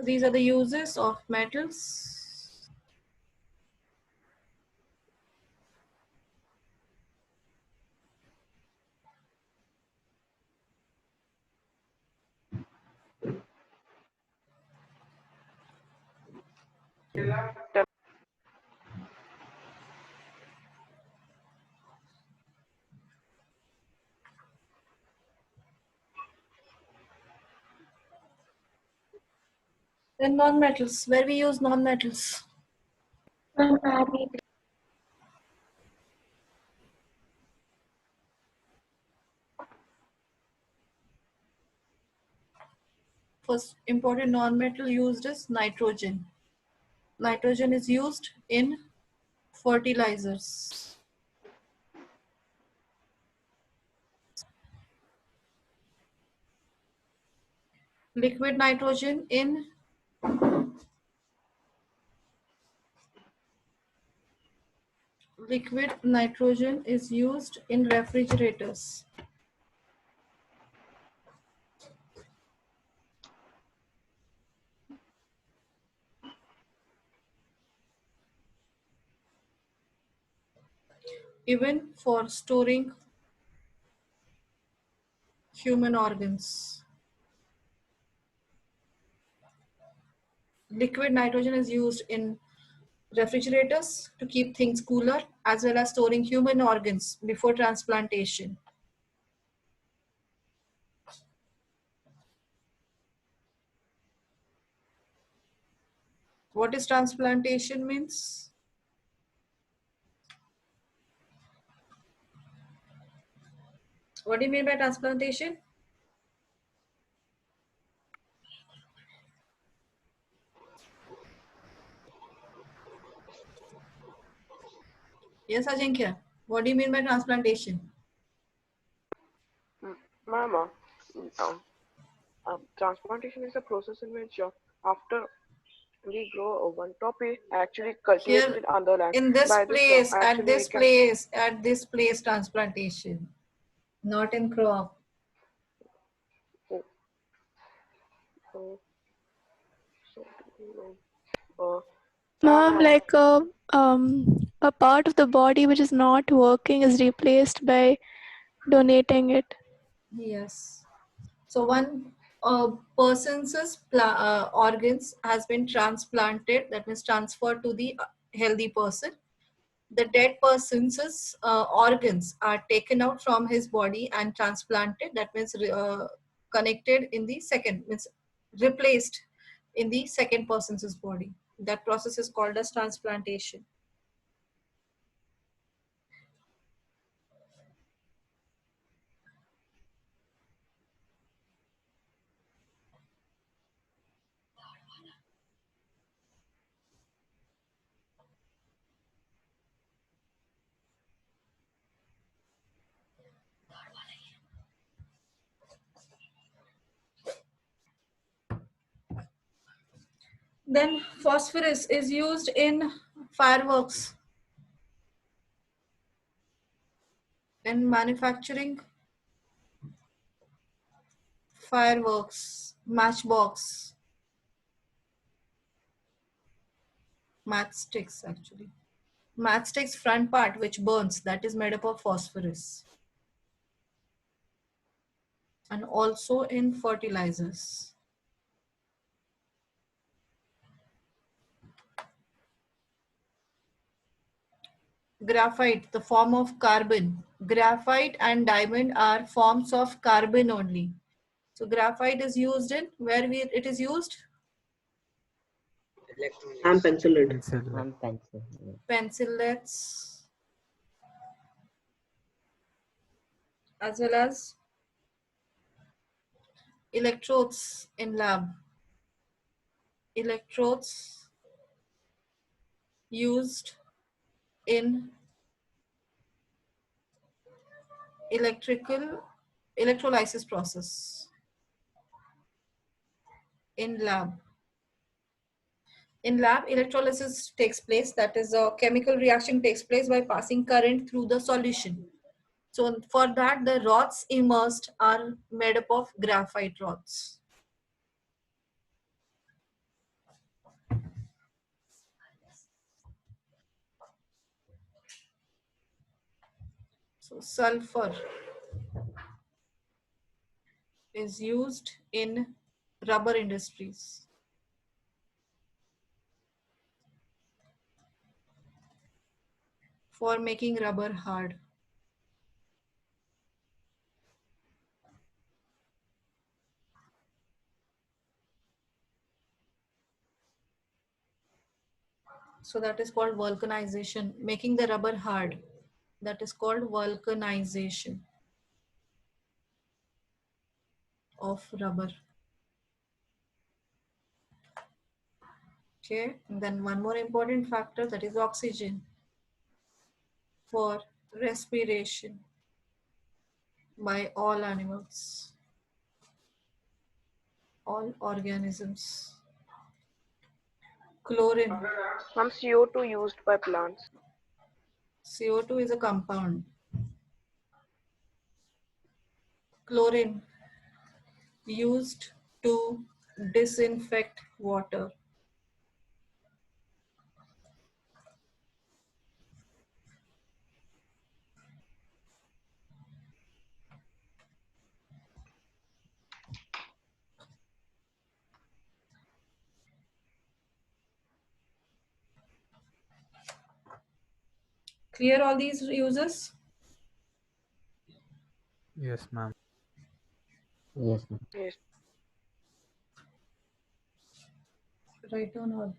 So these are the uses of metals. Then non-metals, where we use non-metals. First important non-metal used is nitrogen. Nitrogen is used in fertilizers. Liquid nitrogen is used in refrigerators. Even for storing human organs. Liquid nitrogen is used in refrigerators to keep things cooler, as well as storing human organs before transplantation. What is transplantation means? What do you mean by transplantation? Yes, Ajinkya. What do you mean by transplantation? Ma'am, transplantation is a process in which after we grow one topic actually cultivated Here, in other land. in this By this, place, actually we can. at this place, transplantation, not in crop. Oh, oh, so, uh, Ma'am, ma'am, like a part of the body which is not working is replaced by donating it. Yes. So one person's organs has been transplanted, that means transferred to the healthy person. The dead person's organs are taken out from his body and transplanted, that means connected in the second, means replaced in the second person's body. That process is called as transplantation. Then phosphorus is used in fireworks, in manufacturing fireworks, matchsticks actually. Matchsticks front part which burns, that is made up of phosphorus. And also in fertilizers. Graphite, the form of carbon. Graphite and diamond are forms of carbon only. So graphite is used in, where it is used? I'm pencil lead. I'm pencil. Pencillets, as well as electrodes in lab. Electrodes used in electrolysis process in lab. In lab, electrolysis takes place, that is a chemical reaction takes place by passing current through the solution. So for that, the rods immersed are made up of graphite rods. So sulfur is used in rubber industries. For making rubber hard. So that is called vulcanization, making the rubber hard. That is called vulcanization of rubber. Okay, and then one more important factor, that is oxygen for respiration by all animals, all organisms. Chlorine, Some CO2 used by plants. CO2 is a compound. Chlorine used to disinfect water. Clear all these uses? Yes, ma'am. Yes, ma'am. Yes. Write down all.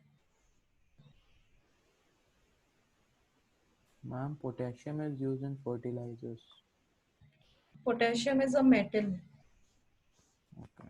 Ma'am, potassium is used in fertilizers. Potassium is a metal. Okay.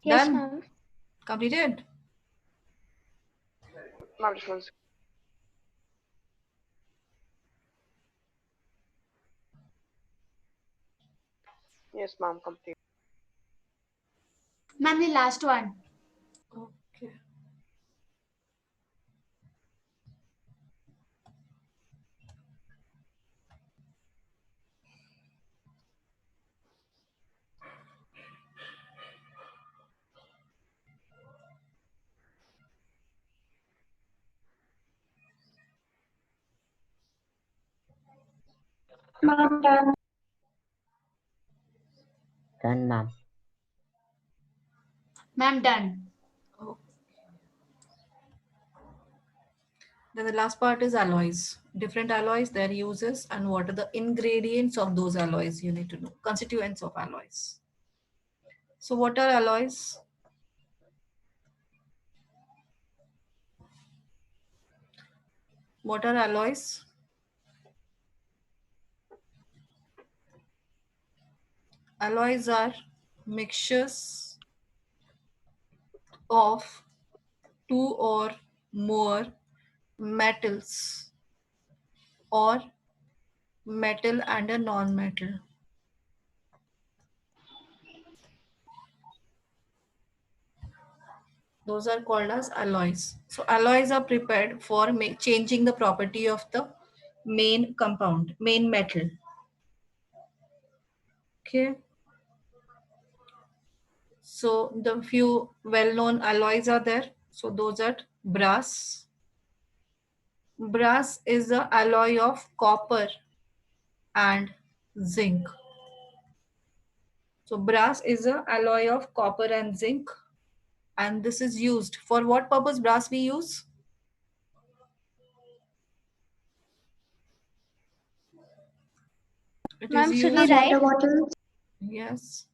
Yes, Done? ma'am. Completed? Ma'am, just one second. Yes, ma'am, complete. Ma'am, the last one. Okay. Ma'am, done. Done, ma'am. Ma'am, done. Oh. Then the last part is alloys. Different alloys, their uses, and what are the ingredients of those alloys you need to know. Constituents of alloys. So what are alloys? What are alloys? Alloys are mixtures of two or more metals or metal and a non-metal. Those are called as alloys. So alloys are prepared for changing the property of the main compound, main metal. Okay. So the few well-known alloys are there. So those are brass. Brass is the alloy of copper and zinc. So brass is a alloy of copper and zinc, and this is used for what purpose? Brass we use? It is Ma'am, should used. we write? Water bottles. Yes.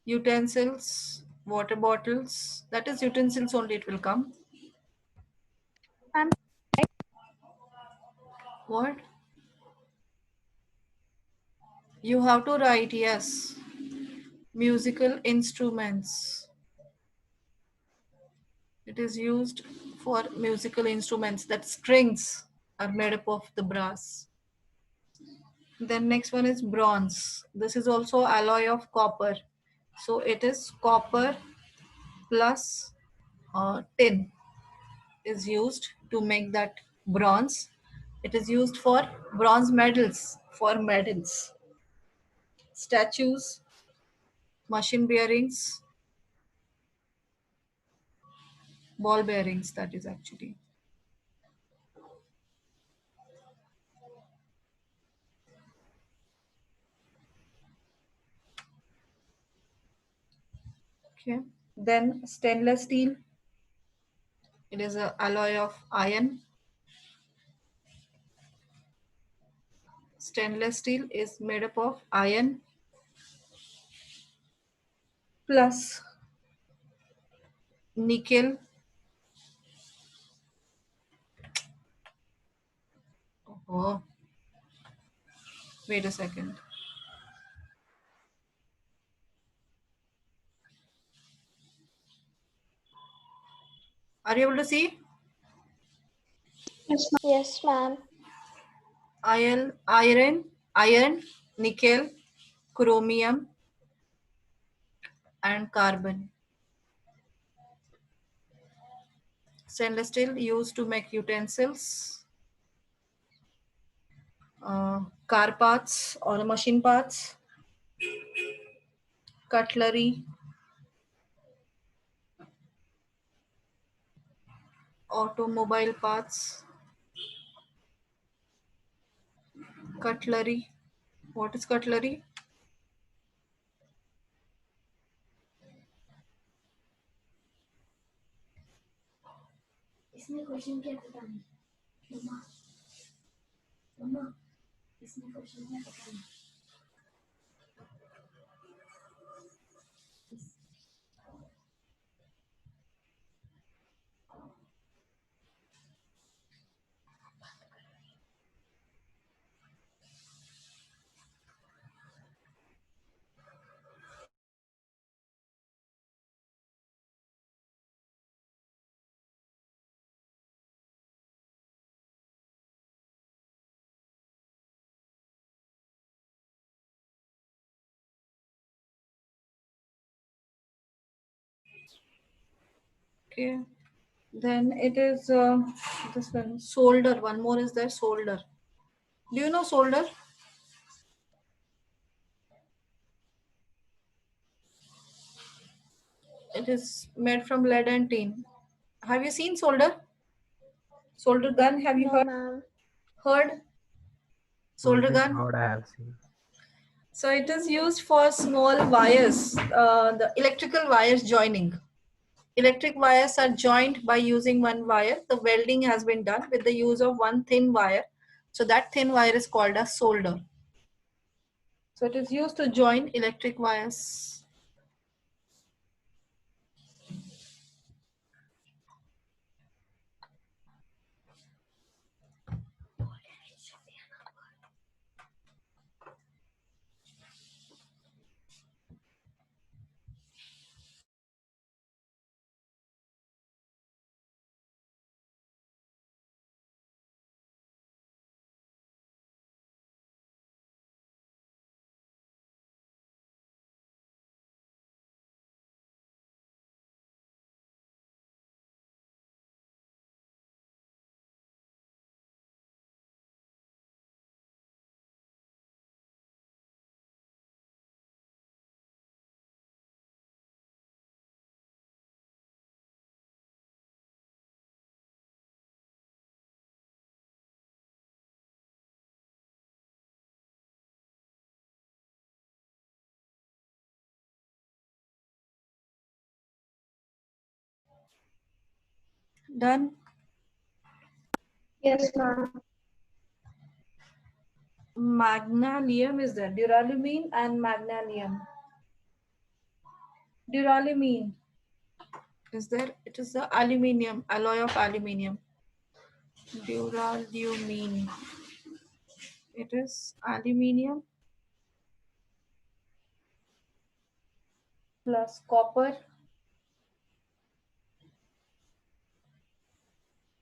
Utensils, water bottles. That is utensils only it will come. Ma'am, What? You have to write, yes. Musical instruments. It is used for musical instruments, that strings are made up of the brass. Then next one is bronze. This is also alloy of copper. So it is copper plus tin is used to make that bronze. It is used for bronze medals, statues, machine bearings, ball bearings, that is actually. Okay. Then stainless steel. It is an alloy of iron. Stainless steel is made up of iron plus nickel. Oh, wait a second. Are you able to see? yes, ma'am. Iron, nickel, chromium, and carbon. Stainless steel used to make utensils, car parts or machine parts, cutlery, automobile parts, cutlery. What is cutlery? इसमें question क्या पता नहीं मम्मा मम्मा इसमें question क्या पता नहीं Okay. Then it is this one, solder. One more is there, solder. Do you know solder? It is made from lead and tin. Have you seen solder? Solder gun, have you No, ma'am. heard? Solder gun. Rod I have seen. So it is used for small wires, the electrical wires joining. Electric wires are joined by using one wire. The welding has been done with the use of one thin wire. So that thin wire is called a solder. So it is used to join electric wires. Done. Yes, ma'am. Magnesium is there. Duralumin and magnesium. Duralumin is there. It is the aluminium, alloy of aluminium. Duralumin. It is aluminium plus copper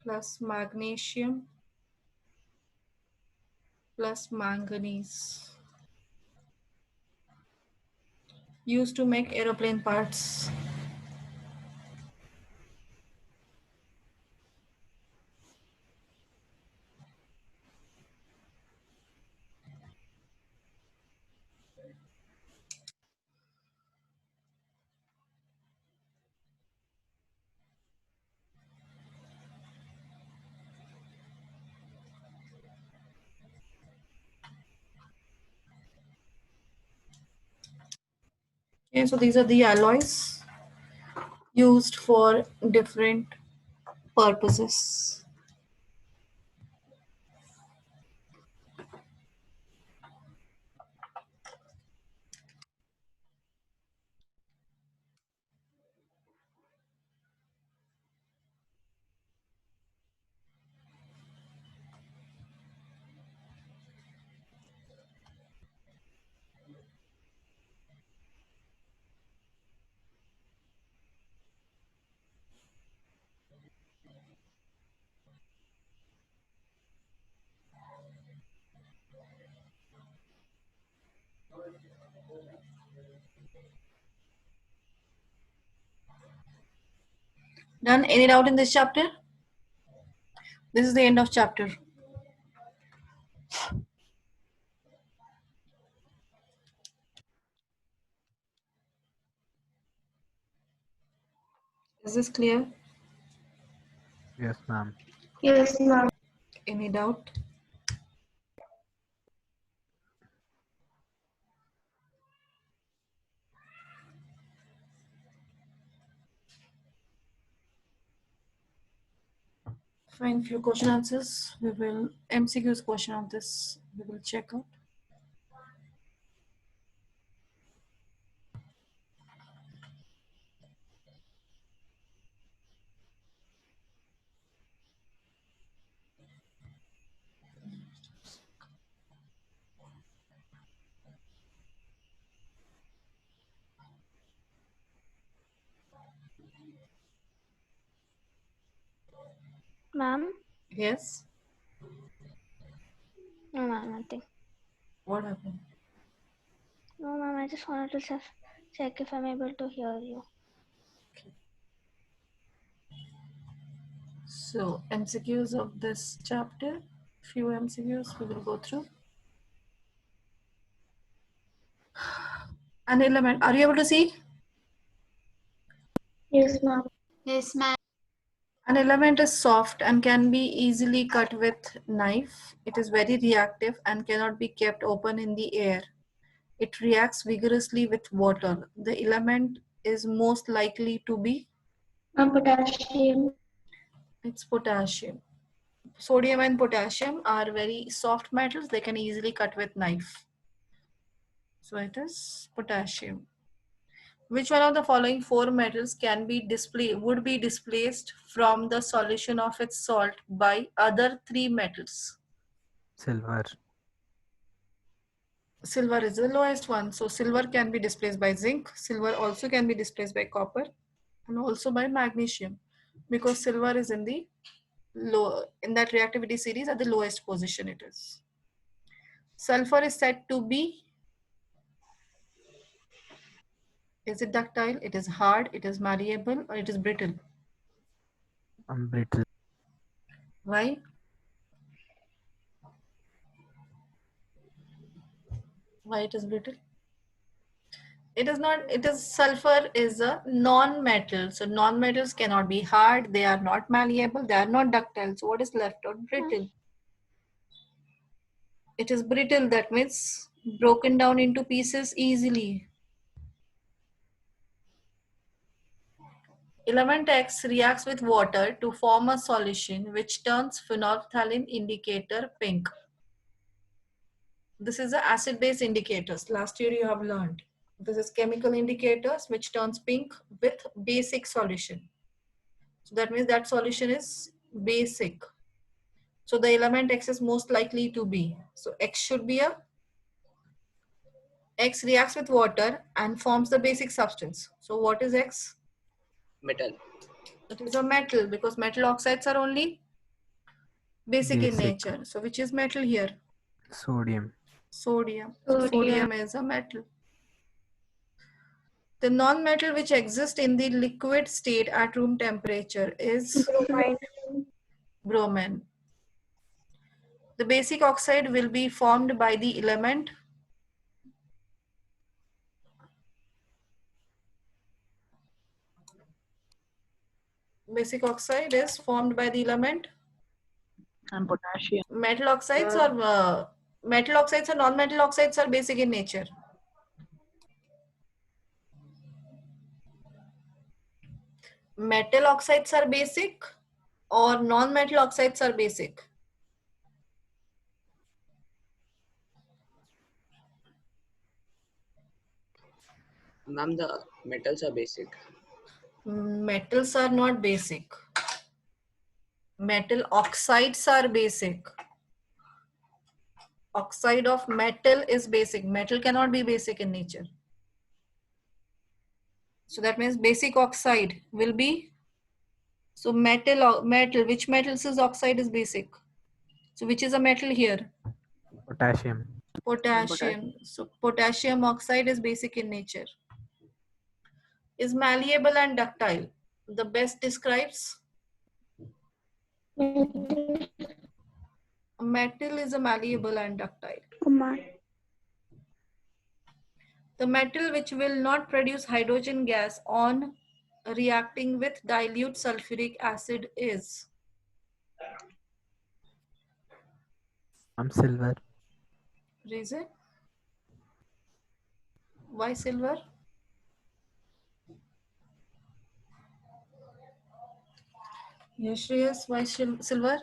plus magnesium plus manganese. Used to make aeroplane parts. Okay, so these are the alloys used for different purposes. Done? Any doubt in this chapter? This is the end of chapter. Is this clear? Yes, ma'am. Yes, ma'am. Any doubt? Fine, few question answers. We will MCQs question of this. We will check out. Ma'am? Yes. No, ma'am, nothing. What happened? No, ma'am, I just wanted to check if I'm able to hear you. So MCQs of this chapter. Few MCQs we will go through. An element. Are you able to see? Yes, ma'am. Yes, ma'am. An element is soft and can be easily cut with knife. It is very reactive and cannot be kept open in the air. It reacts vigorously with water. The element is most likely to be, Potassium. it's potassium. Sodium and potassium are very soft metals. They can easily cut with knife. So it is potassium. Which one of the following four metals would be displaced from the solution of its salt by other three metals? Silver. Silver is the lowest one. So silver can be displaced by zinc. Silver also can be displaced by copper and also by magnesium, because silver is in the in that reactivity series at the lowest position it is. Sulfur is said to be, is it ductile, it is hard, it is malleable, or it is brittle? Brittle. Why? Why it is brittle? It is not, it is, sulfur is a non-metal. So non-metals cannot be hard, they are not malleable, they are not ductile. So what is left out? Brittle. It is brittle, that means broken down into pieces easily. Element X reacts with water to form a solution which turns phenolphthalein indicator pink. This is the acid-base indicators. Last year you have learned. This is chemical indicators which turns pink with basic solution. So that means that solution is basic. So the element X is most likely to be. So X should be a, X reacts with water and forms the basic substance. So what is X? Metal. It is a metal, because metal oxides are only basic in nature. So which is metal here? Sodium. Sodium. Sodium is a metal. The non-metal which exists in the liquid state at room temperature is bromine. The basic oxide will be formed by the element basic oxide is formed by the element And potassium. metal oxides or non-metal oxides are basic in nature. Metal oxides are basic or non-metal oxides are basic? Ma'am, the metals are basic. Metals are not basic. Metal oxides are basic. Oxide of metal is basic. Metal cannot be basic in nature. So that means basic oxide will be, so metal, which metals is oxide is basic? So which is a metal here? Potassium. Potassium. So potassium oxide is basic in nature. Is malleable and ductile. The best describes? Metal is a malleable and ductile. The metal which will not produce hydrogen gas on reacting with dilute sulfuric acid is? Silver. Reason? Why silver? Yes, Shreyas, why silver?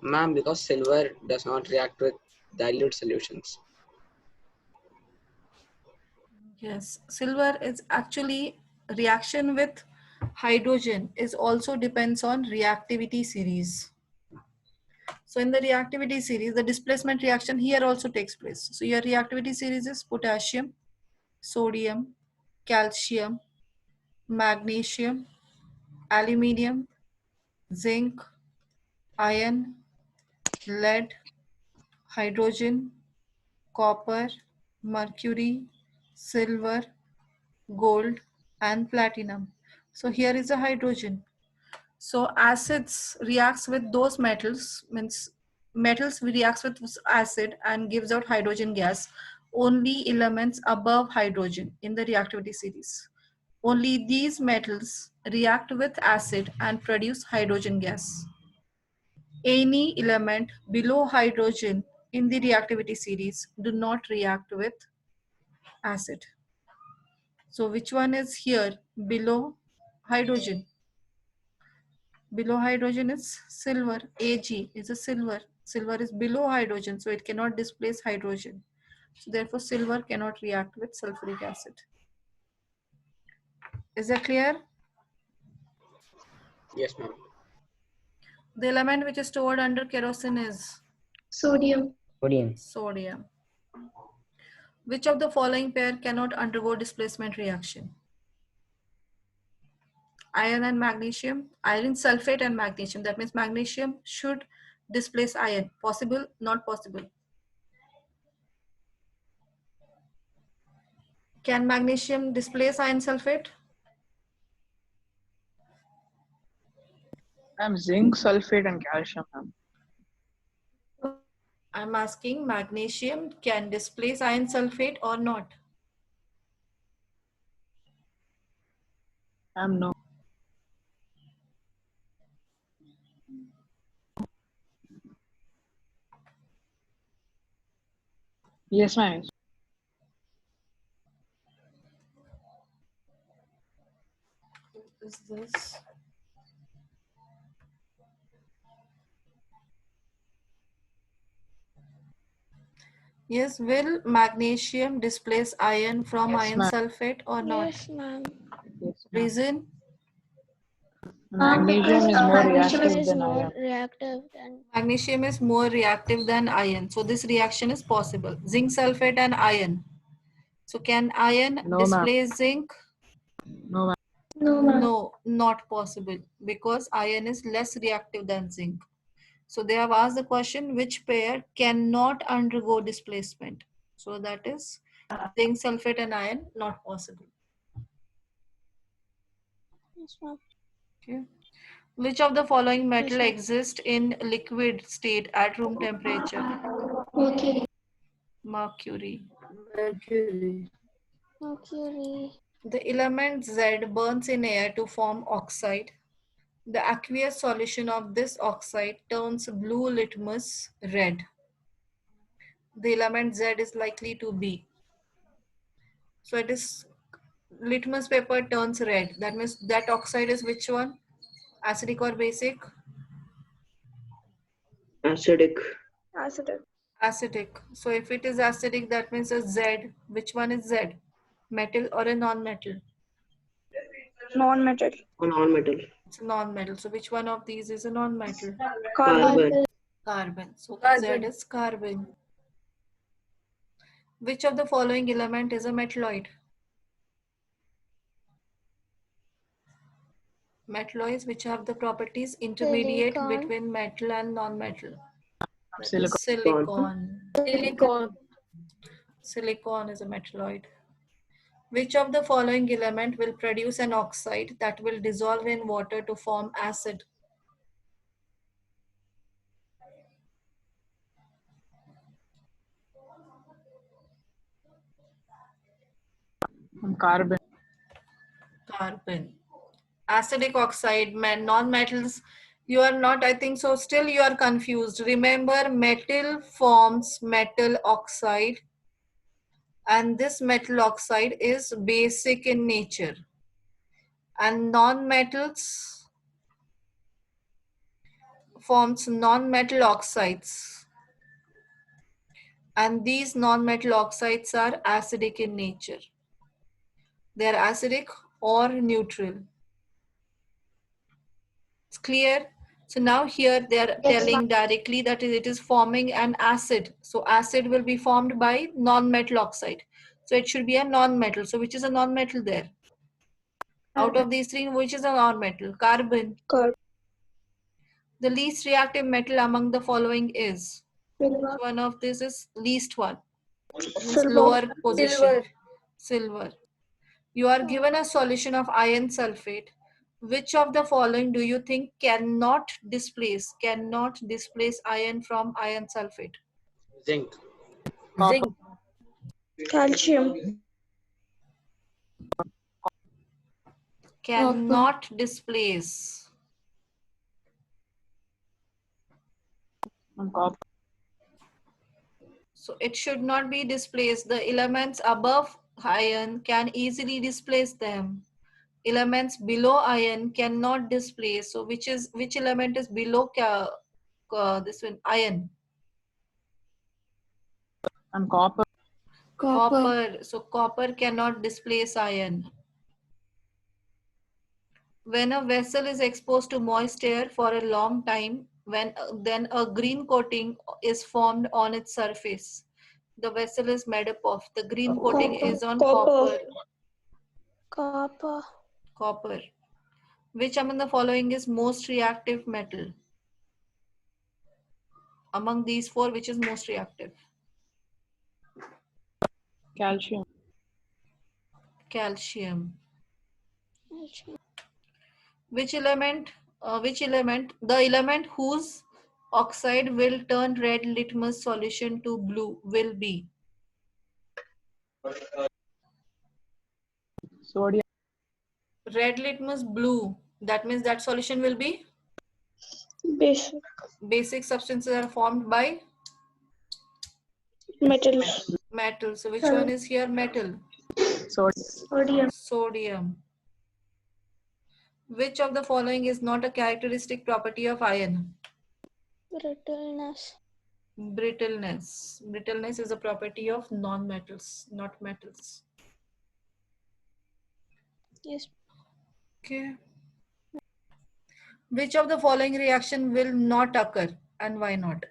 Ma'am, because silver does not react with dilute solutions. Yes, silver is actually reaction with hydrogen is also depends on reactivity series. So in the reactivity series, the displacement reaction here also takes place. So your reactivity series is potassium, sodium, calcium, magnesium, aluminium, zinc, iron, lead, hydrogen, copper, mercury, silver, gold, and platinum. So here is a hydrogen. So acids reacts with those metals, means metals reacts with acid and gives out hydrogen gas. Only elements above hydrogen in the reactivity series. Only these metals react with acid and produce hydrogen gas. Any element below hydrogen in the reactivity series do not react with acid. So which one is here below hydrogen? Below hydrogen is silver. Ag is a silver. Silver is below hydrogen, so it cannot displace hydrogen. So therefore silver cannot react with sulfuric acid. Is that clear? Yes, ma'am. The element which is stored under kerosene is Sodium. sodium. Which of the following pair cannot undergo displacement reaction? Iron and magnesium, iron sulfate and magnesium. That means magnesium should displace iron. Possible, not possible. Can magnesium displace iron sulfate? Ma'am, zinc sulfate and calcium, ma'am. I'm asking magnesium can displace iron sulfate or not? Ma'am, no. Yes, ma'am. What is this? Yes, will magnesium displace iron from Yes, iron ma'am. sulfate or not? Yes, ma'am. Yes, ma'am. Reason? Magnesium is more magnesium reactive Is than more iron. reactive than Magnesium is more reactive than iron. So this reaction is possible. Zinc sulfate and iron. So can iron No, ma'am. displace zinc? No, ma'am. No, ma'am. No, not possible because iron is less reactive than zinc. So they have asked the question which pair cannot undergo displacement. So that is zinc sulfate and iron, not possible. yes, ma'am. Okay. Which of the following metal ma'am. exists in liquid state at room temperature? Mercury. Mercury. Mercury. The element Z burns in air to form oxide. The aqueous solution of this oxide turns blue litmus red. The element Z is likely to be. So it is litmus paper turns red. That means that oxide is which one? Acidic or basic? Acidic. Acidic. So if it is acidic, that means a Z. Which one is Z? Metal or a non-metal? Non-metal. Or non-metal. It's a non-metal. So which one of these is a non-metal? Carbon. Carbon. So Z is carbon. Which of the following element is a metalloid? Metalloids which have the properties intermediate Silicon. between metal and non-metal. That Silicon. is silicon. Silicon is a metalloid. Which of the following element will produce an oxide that will dissolve in water to form acid? Carbon. Carbon. Acidic oxide, non-metals. You are not, I think so, still you are confused. Remember, metal forms metal oxide, and this metal oxide is basic in nature. And non-metals forms non-metal oxides. And these non-metal oxides are acidic in nature. They are acidic or neutral. It's clear? So now here they are telling directly that it is forming an acid. So acid will be formed by non-metal oxide. So it should be a non-metal. So which is a non-metal there? Out of these three, which is a non-metal? Carbon. Carbon. The least reactive metal among the following is? Silver. One of this is least one. Means Silver. lower position. Silver. You are given a solution of iron sulfate. Which of the following do you think cannot displace iron from iron sulfate? Zinc. Calcium. cannot displace. Copper. So it should not be displaced. The elements above iron can easily displace them. Elements below iron cannot displace. So which element is below this one? Iron. And copper. Copper. So copper cannot displace iron. When a vessel is exposed to moist air for a long time, then a green coating is formed on its surface. The vessel is made up of. The green coating is on copper. Copper. Which among the following is most reactive metal? Among these four, which is most reactive? Calcium. Calcium. Which element? The element whose oxide will turn red litmus solution to blue will be? Sodium. Red litmus blue. That means that solution will be? Basic. Basic substances are formed by? Metals. Metal. So which one is here metal? Sodium. Sodium. Which of the following is not a characteristic property of iron? Brittleness. Brittleness. Brittleness is a property of non-metals, not metals. Yes. Okay. Which of the following reaction will not occur and why not?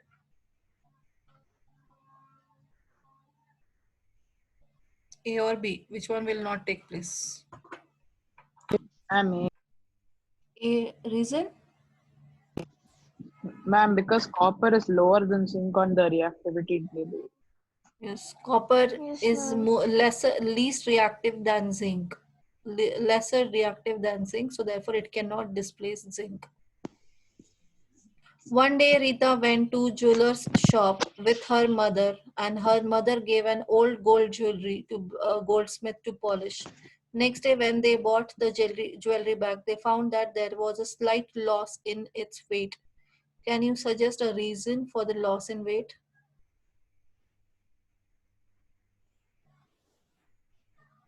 A or B? Which one will not take place? Ma'am, A reason? ma'am, because copper is lower than zinc on the reactivity table. Yes, copper Yes, is least reactive than zinc. Lesser reactive than zinc, so therefore it cannot displace zinc. One day Rita went to jeweler's shop with her mother, and her mother gave an old gold jewelry to a goldsmith to polish. Next day when they bought the jewelry back, they found that there was a slight loss in its weight. Can you suggest a reason for the loss in weight?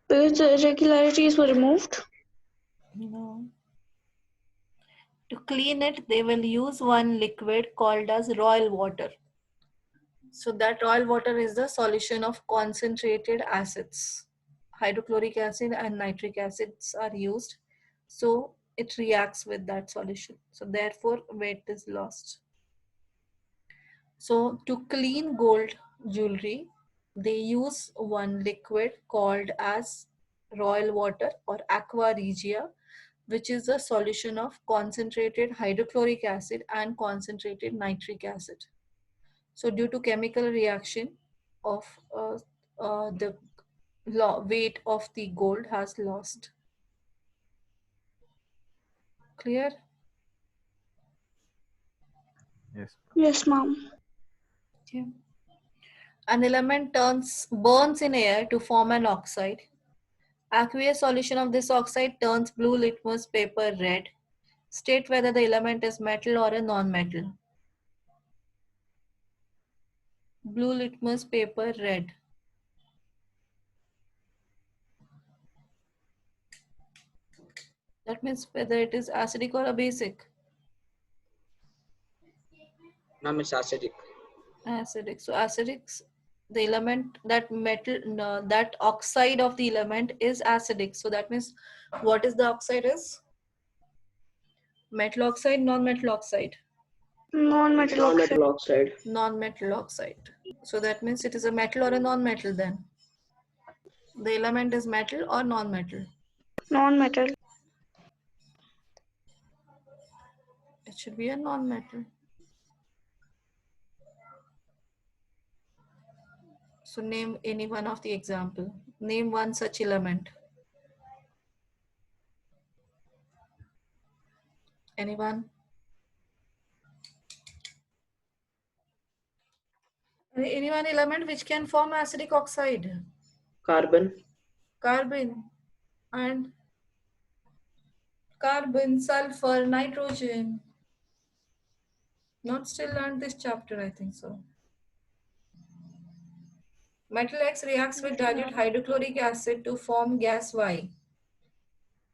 Because the irregularities were removed. No. To clean it, they will use one liquid called as royal water. So that royal water is the solution of concentrated acids. Hydrochloric acid and nitric acids are used. So it reacts with that solution. So therefore weight is lost. So to clean gold jewelry, they use one liquid called as royal water or aqua regia, which is a solution of concentrated hydrochloric acid and concentrated nitric acid. So due to chemical reaction of the weight of the gold has lost. Clear? Yes. Yes, ma'am. Okay. An element burns in air to form an oxide. Aqueous solution of this oxide turns blue litmus paper red. State whether the element is metal or a non-metal. Blue litmus paper red. That means whether it is acidic or a basic. Ma'am, it's acidic. Acidic. So acidic, the element that that oxide of the element is acidic. So that means what is the oxide is? Metal oxide, non-metal oxide. Non-metal oxide. Non-metal oxide. Non-metal oxide. So that means it is a metal or a non-metal then. The element is metal or non-metal. Non-metal. It should be a non-metal. So name any one of the example. Name one such element. Anyone? Any one element which can form acidic oxide? Carbon. Carbon. And Carbon, sulfur, nitrogen. Not still learned this chapter, I think so. Metal X reacts with dilute hydrochloric acid to form gas Y.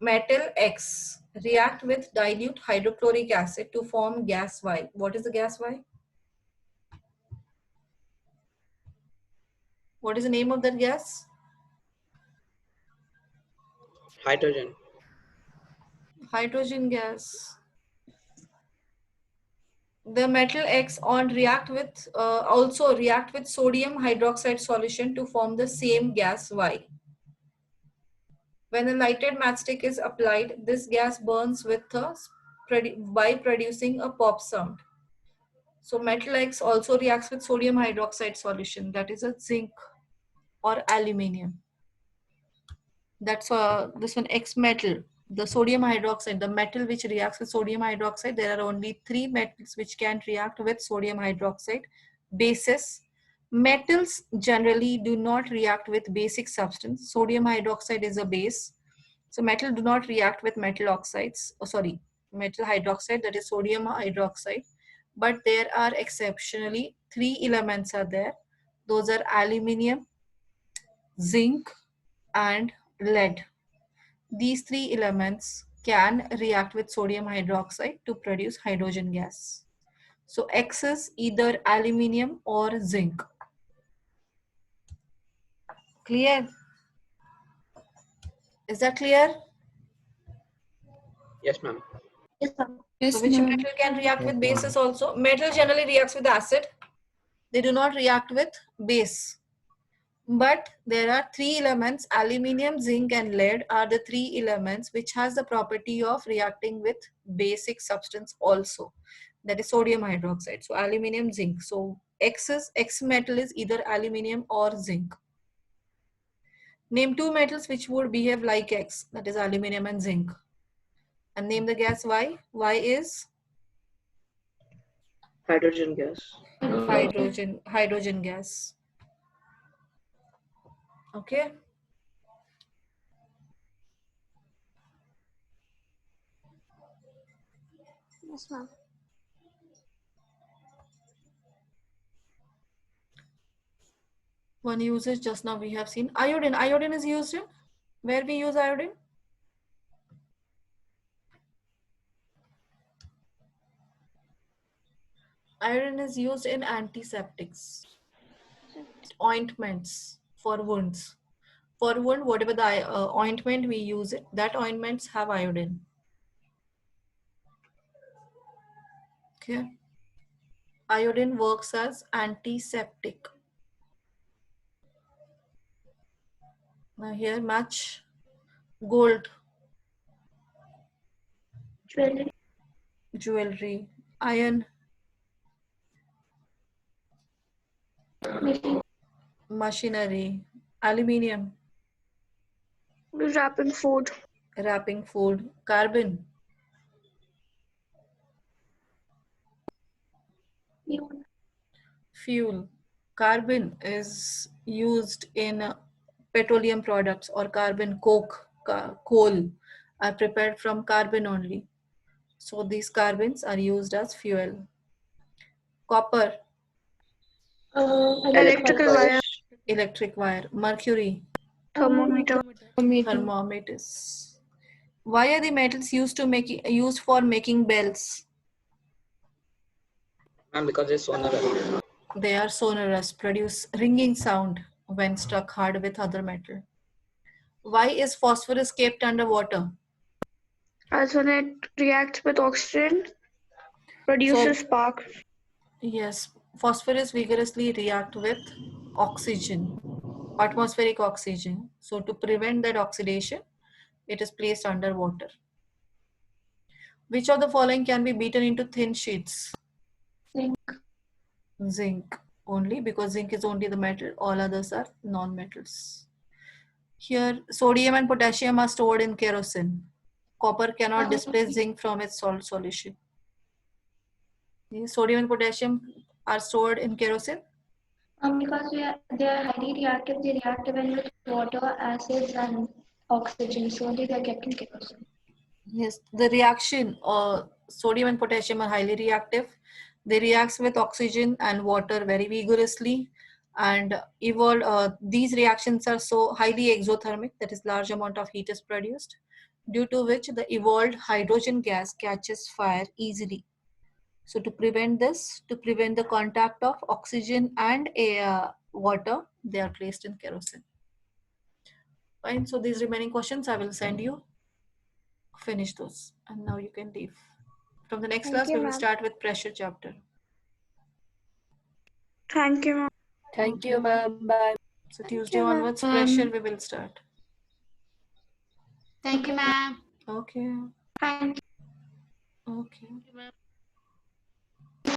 Metal X react with dilute hydrochloric acid to form gas Y. What is the gas Y? What is the name of that gas? Hydrogen. Hydrogen gas. The metal X also react with sodium hydroxide solution to form the same gas Y. When a lighted matchstick is applied, this gas burns by producing a pop sound. So metal X also reacts with sodium hydroxide solution, that is a zinc or aluminium. That's this one X metal, the sodium hydroxide, the metal which reacts with sodium hydroxide. There are only 3 metals which can react with sodium hydroxide. Bases. Metals generally do not react with basic substance. Sodium hydroxide is a base. So metal do not react with metal oxides. Metal hydroxide, that is sodium hydroxide. But there are exceptionally 3 elements are there. Those are aluminium, zinc, and lead. These 3 elements can react with sodium hydroxide to produce hydrogen gas. So X is either aluminium or zinc. Clear? Is that clear? Yes, ma'am. Yes, ma'am. So which metal can react with bases also? Metal generally reacts with acid. They do not react with base. But there are 3 elements, aluminium, zinc, and lead are the 3 elements which has the property of reacting with basic substance also. That is sodium hydroxide. So aluminium, zinc. So X metal is either aluminium or zinc. Name 2 metals which would behave like X, that is aluminium and zinc. And name the gas Y. Y is? Hydrogen gas. Hydrogen gas. Okay. Yes, ma'am. One usage just now we have seen. Iodine. Iodine is used in? Where we use iodine? Iodine is used in antiseptics, ointments for wounds. For wound, whatever the ointment we use it, that ointments have iodine. Okay. Iodine works as antiseptic. Now here match gold. Jewelry. Iron. Machinery. Aluminium. Wrapping food. Wrapping food. Carbon. Fuel. Carbon is used in petroleum products, or carbon coke, coal are prepared from carbon only. So these carbons are used as fuel. Copper. Electrical wire. Electric wire. Mercury. Thermometer. Thermometers. Why are the metals used for making bells? Ma'am, because it's sonorous. They are sonorous, produce ringing sound when struck hard with other metal. Why is phosphorus kept underwater? As when it reacts with oxygen, produces spark. Yes, phosphorus vigorously react with oxygen, atmospheric oxygen. So to prevent that oxidation, it is placed underwater. Which of the following can be beaten into thin sheets? Zinc only, because zinc is only the metal, all others are non-metals. Here, sodium and potassium are stored in kerosene. Copper cannot displace zinc from its salt solution. Sodium and potassium are stored in kerosene? Because they are highly reactive, they react even with water, acids, and oxygen. So they are kept in kerosene. Yes, the reaction, sodium and potassium are highly reactive. They react with oxygen and water very vigorously, and these reactions are so highly exothermic, that is large amount of heat is produced, due to which the evolved hydrogen gas catches fire easily. So to prevent this, to prevent the contact of oxygen and water, they are placed in kerosene. Fine, so these remaining questions I will send you. Finish those, and now you can leave. From the next Thank class, you, we will ma'am. start with pressure chapter. Thank you, ma'am. Thank you, ma'am. Bye. So Tuesday you, ma'am. onwards, pressure we will start. Thank you, ma'am. Okay. Thank Okay. Thank you, ma'am.